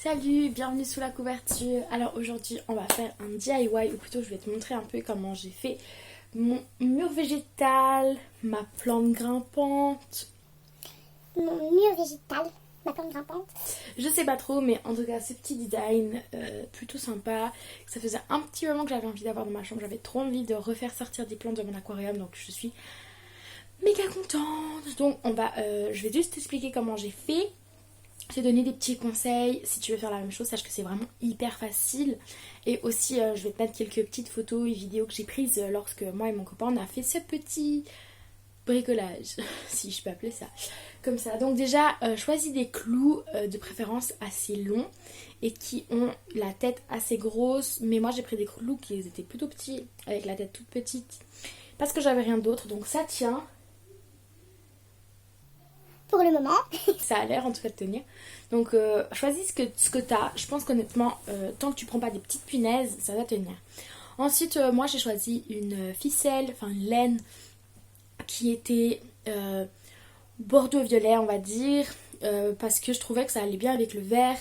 Salut, bienvenue sous la couverture. Alors aujourd'hui on va faire un DIY, ou plutôt je vais te montrer un peu comment j'ai fait mon mur végétal, ma plante grimpante. Mon mur végétal, ma plante grimpante. Je sais pas trop, mais en tout cas ce petit design plutôt sympa. Ça faisait un petit moment que j'avais envie d'avoir dans ma chambre. J'avais trop envie de refaire sortir des plantes de mon aquarium, donc je suis méga contente. Donc je vais juste t'expliquer comment j'ai fait. Te donner des petits conseils. Si tu veux faire la même chose, sache que c'est vraiment hyper facile. Et aussi je vais te mettre quelques petites photos et vidéos que j'ai prises lorsque moi et mon copain on a fait ce petit bricolage, si je peux appeler ça comme ça. Donc déjà choisis des clous de préférence assez longs et qui ont la tête assez grosse. Mais moi j'ai pris des clous qui étaient plutôt petits, avec la tête toute petite, parce que j'avais rien d'autre. Donc ça tient Pour le moment. ça a l'air en tout cas de tenir. Donc choisis ce que tu as. Je pense qu'honnêtement, tant que tu prends pas des petites punaises, ça va tenir. Ensuite, moi j'ai choisi une ficelle, enfin une laine qui était bordeaux-violet, on va dire, parce que je trouvais que ça allait bien avec le vert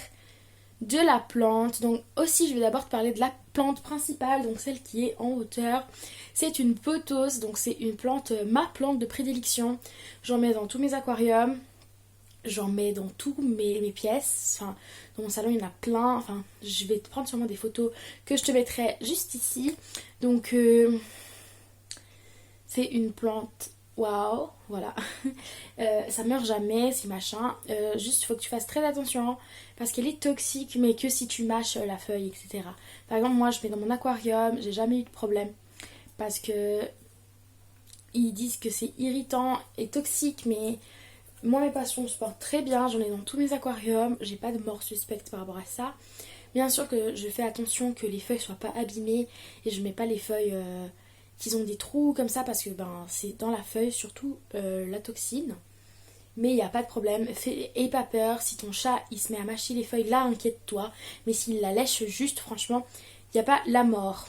de la plante. Donc aussi, je vais d'abord te parler de la plante principale, donc celle qui est en hauteur. C'est une pothos, donc c'est une plante, ma plante de prédilection. J'en mets dans tous mes aquariums, j'en mets dans toutes mes pièces. Enfin, dans mon salon, il y en a plein. Enfin, je vais te prendre sûrement des photos que je te mettrai juste ici. Donc, c'est une plante. Waouh, voilà. Ça meurt jamais, c'est machin. Juste, il faut que tu fasses très attention parce qu'elle est toxique, mais que si tu mâches la feuille, etc. Par exemple, moi, je mets dans mon aquarium, j'ai jamais eu de problème parce que ils disent que c'est irritant et toxique, mais moi, mes passions se portent très bien. J'en ai dans tous mes aquariums. J'ai pas de mort suspecte par rapport à ça. Bien sûr que je fais attention que les feuilles soient pas abîmées et je mets pas les feuilles qui ont des trous comme ça parce que c'est dans la feuille surtout la toxine. Mais il n'y a pas de problème. Aie pas peur. Si ton chat il se met à mâcher les feuilles, là inquiète-toi. Mais s'il la lèche juste, franchement, il n'y a pas la mort.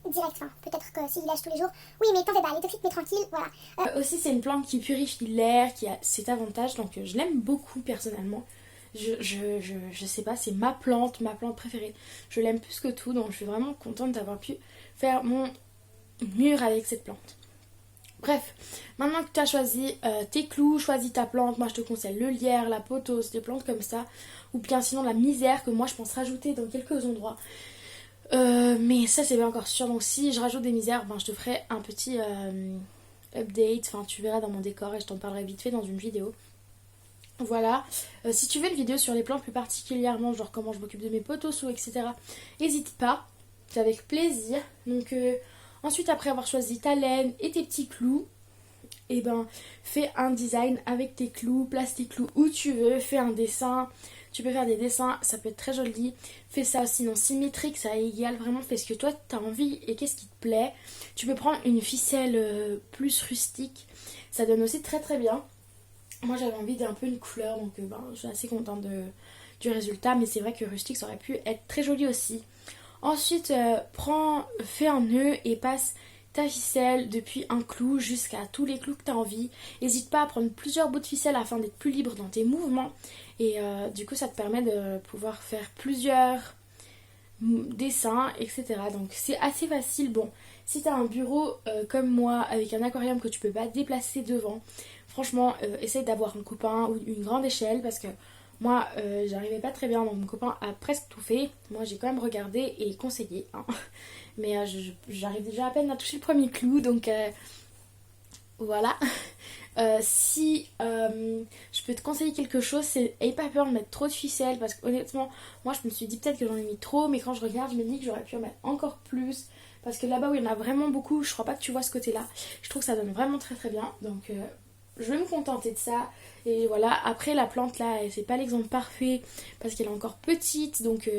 Direct, enfin, peut-être que s'il lâche tous les jours. Oui, mais t'en fais pas, elle est toxique, mais tranquille, voilà. Aussi, c'est une plante qui purifie l'air, qui a cet avantage. Donc, je l'aime beaucoup personnellement. Je sais pas, c'est ma plante préférée. Je l'aime plus que tout. Donc, je suis vraiment contente d'avoir pu faire mon mur avec cette plante. Bref, maintenant que tu as choisi tes clous, choisi ta plante, moi je te conseille le lierre, la pothos, des plantes comme ça, ou bien sinon la misère que moi je pense rajouter dans quelques endroits. Mais ça c'est pas encore sûr, donc si je rajoute des misères, je te ferai un petit update, enfin tu verras dans mon décor et je t'en parlerai vite fait dans une vidéo. Voilà, si tu veux une vidéo sur les plantes plus particulièrement, genre comment je m'occupe de mes pothos ou etc, n'hésite pas, c'est avec plaisir. Donc ensuite, après avoir choisi ta laine et tes petits clous, fais un design avec tes clous, place tes clous où tu veux, fais un dessin. Tu peux faire des dessins, ça peut être très joli. Fais ça aussi non symétrique, ça égale vraiment. Fais ce que toi tu as envie et qu'est-ce qui te plaît. Tu peux prendre une ficelle plus rustique, ça donne aussi très très bien. Moi j'avais envie d'un peu une couleur, donc je suis assez contente du résultat. Mais c'est vrai que rustique ça aurait pu être très joli aussi. Ensuite, fais un nœud et passe ta ficelle depuis un clou jusqu'à tous les clous que tu as envie. N'hésite pas à prendre plusieurs bouts de ficelle afin d'être plus libre dans tes mouvements. Et du coup, ça te permet de pouvoir faire plusieurs dessins, etc. Donc c'est assez facile. Bon, si tu as un bureau comme moi avec un aquarium que tu peux pas déplacer devant, franchement, essaye d'avoir un copain ou une grande échelle parce que moi, j'arrivais pas très bien, donc mon copain a presque tout fait. Moi, j'ai quand même regardé et conseillé. Hein. Mais j'arrive déjà à peine à toucher le premier clou, donc voilà. Si je peux te conseiller quelque chose, c'est n'aie pas peur de mettre trop de ficelle parce que honnêtement, moi je me suis dit peut-être que j'en ai mis trop, mais quand je regarde, je me dis que j'aurais pu en mettre encore plus parce que là-bas où il y en a vraiment beaucoup, je crois pas que tu vois ce côté-là. Je trouve que ça donne vraiment très très bien, donc je vais me contenter de ça. Et voilà, après la plante là, c'est pas l'exemple parfait parce qu'elle est encore petite, donc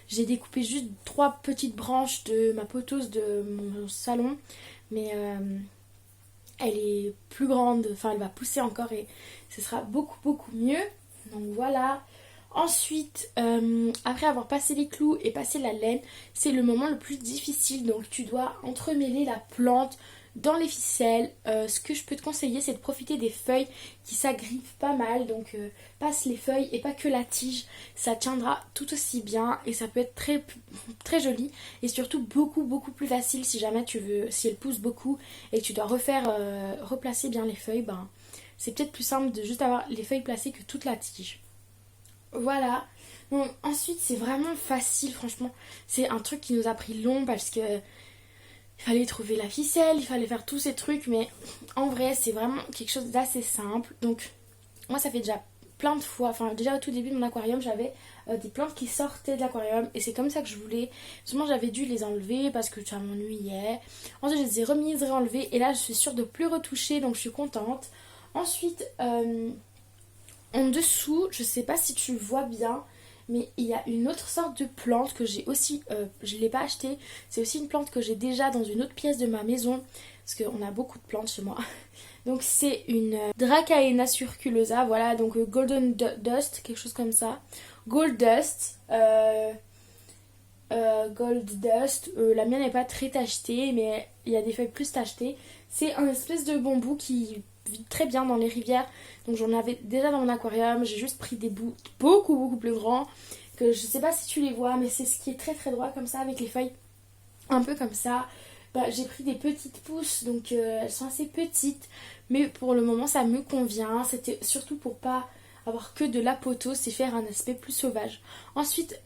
j'ai découpé juste 3 petites branches de ma pothos de mon salon, mais elle est plus grande, enfin elle va pousser encore et ce sera beaucoup beaucoup mieux. Donc voilà. Ensuite, après avoir passé les clous et passé la laine, c'est le moment le plus difficile. Donc tu dois entremêler la plante dans les ficelles. Ce que je peux te conseiller, c'est de profiter des feuilles qui s'agrippent pas mal. Donc passe les feuilles et pas que la tige. Ça tiendra tout aussi bien et ça peut être très, très joli. Et surtout beaucoup plus facile si jamais tu veux, si elle pousse beaucoup et que tu dois replacer bien les feuilles. Ben, c'est peut-être plus simple de juste avoir les feuilles placées que toute la tige. Voilà. Bon, ensuite, c'est vraiment facile, franchement. C'est un truc qui nous a pris long parce que il fallait trouver la ficelle, il fallait faire tous ces trucs, mais en vrai, c'est vraiment quelque chose d'assez simple. Donc, moi, ça fait déjà plein de fois, enfin, déjà au tout début de mon aquarium, j'avais des plantes qui sortaient de l'aquarium et c'est comme ça que je voulais. Souvent, j'avais dû les enlever parce que ça m'ennuyait. Ensuite, je les ai remises, réenlevées et là, je suis sûre de plus retoucher, donc je suis contente. Ensuite, en dessous, je sais pas si tu vois bien, mais il y a une autre sorte de plante que j'ai aussi, je ne l'ai pas achetée. C'est aussi une plante que j'ai déjà dans une autre pièce de ma maison, parce qu'on a beaucoup de plantes chez moi. Donc c'est une Dracaena circulosa, voilà, donc Golden Dust, quelque chose comme ça. Gold Dust, Gold Dust, la mienne n'est pas très tachetée, mais il y a des feuilles plus tachetées. C'est un espèce de bambou qui vit très bien dans les rivières. Donc j'en avais déjà dans mon aquarium. J'ai juste pris des bouts beaucoup plus grands. Que je sais pas si tu les vois, mais c'est ce qui est très droit comme ça avec les feuilles. Un peu comme ça. Bah, j'ai pris des petites pousses. Donc elles sont assez petites. Mais pour le moment ça me convient. C'était surtout pour pas avoir que de la poteau. C'est faire un aspect plus sauvage. Ensuite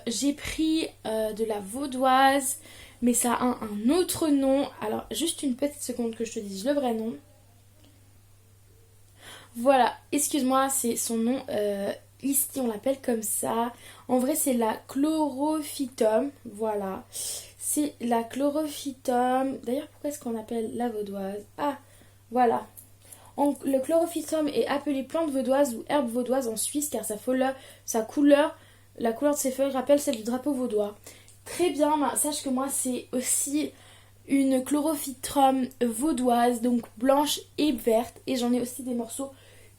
j'ai pris de la vaudoise. Mais ça a un autre nom. Alors juste une petite seconde que je te dise le vrai nom. Voilà, excuse-moi, c'est son nom, ici on l'appelle comme ça. En vrai c'est la chlorophytum, voilà. C'est la chlorophytum. D'ailleurs pourquoi est-ce qu'on appelle la vaudoise? Ah, voilà. Le chlorophytum est appelé plante vaudoise ou herbe vaudoise en Suisse car sa couleur, la couleur de ses feuilles rappelle celle du drapeau vaudois. Très bien, ben, sache que moi c'est aussi une chlorophytum vaudoise, donc blanche et verte. Et j'en ai aussi des morceaux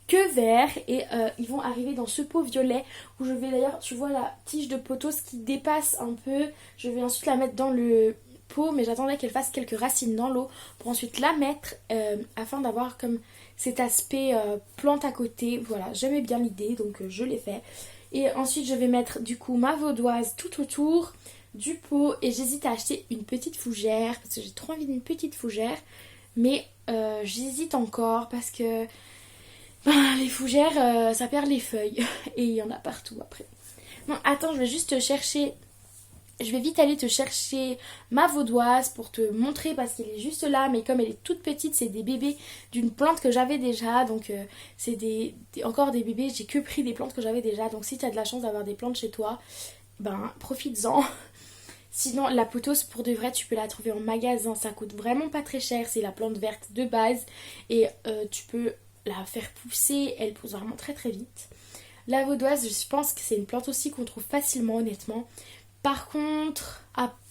que verts et ils vont arriver dans ce pot violet où je vais d'ailleurs, tu vois la tige de poteau qui dépasse un peu, je vais ensuite la mettre dans le pot mais j'attendais qu'elle fasse quelques racines dans l'eau pour ensuite la mettre afin d'avoir comme cet aspect plante à côté. Voilà, j'aimais bien l'idée donc je l'ai fait et ensuite je vais mettre du coup ma vaudoise tout autour du pot et j'hésite à acheter une petite fougère parce que j'ai trop envie d'une petite fougère mais j'hésite encore parce que les fougères, ça perd les feuilles. Et il y en a partout après. Bon, attends, je vais juste te chercher. Je vais vite aller te chercher ma vaudoise pour te montrer parce qu'elle est juste là. Mais comme elle est toute petite, c'est des bébés d'une plante que j'avais déjà. Donc c'est encore des bébés. J'ai que pris des plantes que j'avais déjà. Donc si tu as de la chance d'avoir des plantes chez toi, ben profites-en. Sinon, la pothos, pour de vrai, tu peux la trouver en magasin. Ça coûte vraiment pas très cher. C'est la plante verte de base. Et tu peux la faire pousser, elle pousse vraiment très vite. La vaudoise, je pense que c'est une plante aussi qu'on trouve facilement honnêtement. Par contre,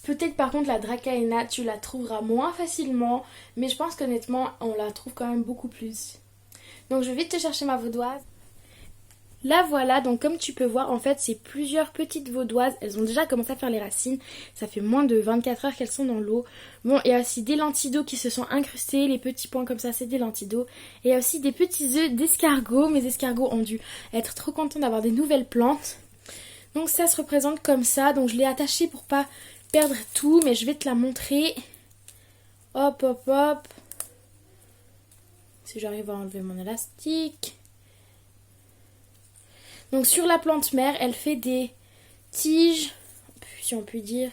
peut-être par contre la Dracaena, tu la trouveras moins facilement, mais je pense qu'honnêtement, on la trouve quand même beaucoup plus. Donc je vais te chercher ma vaudoise. Là voilà, donc comme tu peux voir, en fait, c'est plusieurs petites vaudoises. Elles ont déjà commencé à faire les racines. Ça fait moins de 24 heures qu'elles sont dans l'eau. Bon, il y a aussi des lentilles d'eau qui se sont incrustées. Les petits points comme ça, c'est des lentilles d'eau. Et il y a aussi des petits œufs d'escargots. Mes escargots ont dû être trop contents d'avoir des nouvelles plantes. Donc ça se représente comme ça. Donc je l'ai attachée pour pas perdre tout. Mais je vais te la montrer. Hop. Si j'arrive à enlever mon élastique. Donc sur la plante mère, elle fait des tiges, si on peut dire,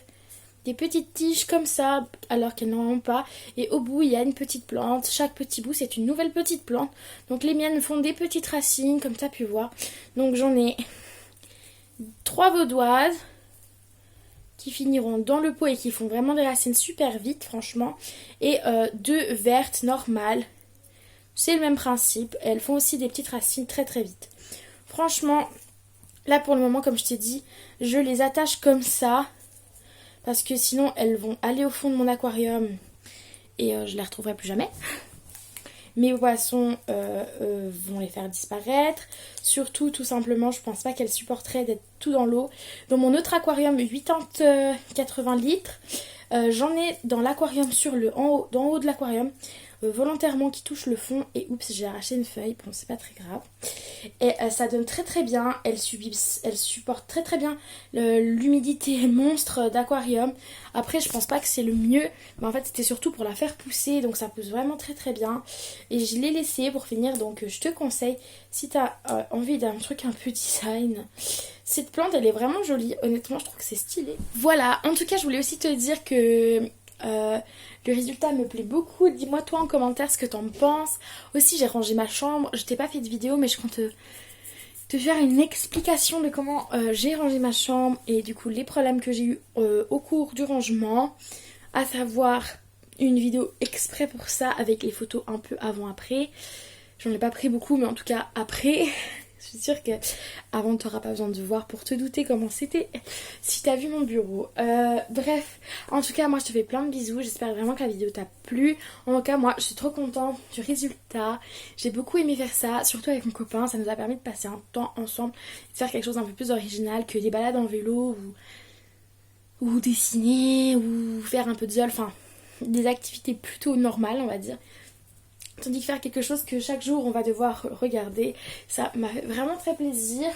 des petites tiges comme ça, alors qu'elles n'en ont pas. Et au bout, il y a une petite plante. Chaque petit bout, c'est une nouvelle petite plante. Donc les miennes font des petites racines, comme tu as pu voir. Donc j'en ai 3 vaudoises qui finiront dans le pot et qui font vraiment des racines super vite, franchement. Et 2 vertes normales. C'est le même principe. Elles font aussi des petites racines très vite. Franchement, là pour le moment, comme je t'ai dit, je les attache comme ça. Parce que sinon, elles vont aller au fond de mon aquarium. Et je les retrouverai plus jamais. Mes poissons vont les faire disparaître. Surtout, tout simplement, je pense pas qu'elles supporteraient d'être tout dans l'eau. Dans mon autre aquarium, 80 litres, J'en ai dans l'aquarium en haut de l'aquarium, volontairement qui touche le fond. Et oups, j'ai arraché une feuille, bon c'est pas très grave. Et ça donne très très bien, elle supporte très très bien l'humidité monstre d'aquarium. Après je pense pas que c'est le mieux, mais en fait c'était surtout pour la faire pousser, donc ça pousse vraiment très très bien. Et je l'ai laissé pour finir, donc je te conseille, si t'as envie d'un truc un peu design, cette plante elle est vraiment jolie, honnêtement je trouve que c'est stylé. Voilà, en tout cas je voulais aussi te dire que le résultat me plaît beaucoup. Dis-moi toi en commentaire ce que t'en penses. Aussi j'ai rangé ma chambre, je t'ai pas fait de vidéo mais je compte te faire une explication de comment j'ai rangé ma chambre et du coup les problèmes que j'ai eu au cours du rangement, à savoir une vidéo exprès pour ça avec les photos un peu avant-après. J'en ai pas pris beaucoup mais en tout cas après. Je suis sûre que avant tu n'auras pas besoin de voir pour te douter comment c'était si tu as vu mon bureau. Bref, en tout cas moi je te fais plein de bisous. J'espère vraiment que la vidéo t'a plu. En tout cas moi je suis trop contente du résultat. J'ai beaucoup aimé faire ça, surtout avec mon copain. Ça nous a permis de passer un temps ensemble, de faire quelque chose d'un peu plus original que des balades en vélo ou dessiner ou faire un peu de zole. Enfin des activités plutôt normales on va dire. Tandis que faire quelque chose que chaque jour on va devoir regarder, ça m'a fait vraiment très plaisir.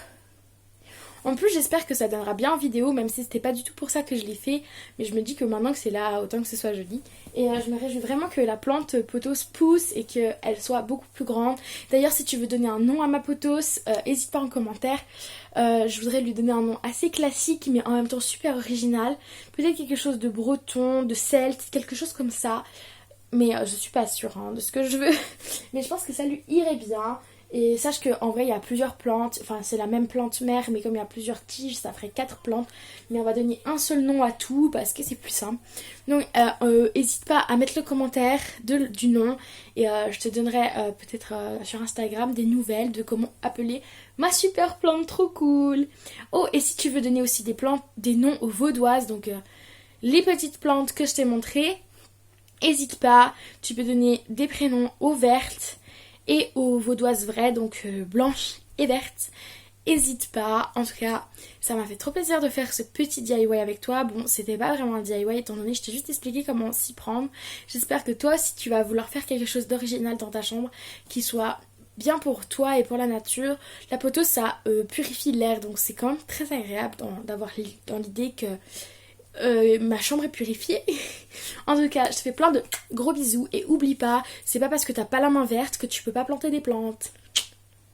En plus j'espère que ça donnera bien en vidéo, même si c'était pas du tout pour ça que je l'ai fait. Mais je me dis que maintenant que c'est là, autant que ce soit joli. Et je me réjouis vraiment que la plante pothos pousse et qu'elle soit beaucoup plus grande. D'ailleurs si tu veux donner un nom à ma pothos, n'hésite pas en commentaire. Je voudrais lui donner un nom assez classique mais en même temps super original. Peut-être quelque chose de breton, de celte, quelque chose comme ça. Mais je suis pas sûre de ce que je veux. Mais je pense que ça lui irait bien. Et sache qu'en vrai il y a plusieurs plantes. Enfin c'est la même plante mère, mais comme il y a plusieurs tiges ça ferait 4 plantes. Mais on va donner un seul nom à tout parce que c'est plus simple. Donc n'hésite pas à mettre le commentaire du nom. Et je te donnerai peut-être sur Instagram des nouvelles de comment appeler ma super plante trop cool. Oh et si tu veux donner aussi des noms aux vaudoises. Donc les petites plantes que je t'ai montrées, n'hésite pas, tu peux donner des prénoms aux vertes et aux vaudoises vraies, donc blanches et vertes. N'hésite pas, en tout cas, ça m'a fait trop plaisir de faire ce petit DIY avec toi. Bon, c'était pas vraiment un DIY étant donné que je t'ai juste expliqué comment s'y prendre. J'espère que toi, si tu vas vouloir faire quelque chose d'original dans ta chambre, qui soit bien pour toi et pour la nature, la poteau ça purifie l'air, donc c'est quand même très agréable d'avoir dans l'idée que ma chambre est purifiée. En tout cas, je te fais plein de gros bisous et oublie pas, c'est pas parce que t'as pas la main verte que tu peux pas planter des plantes.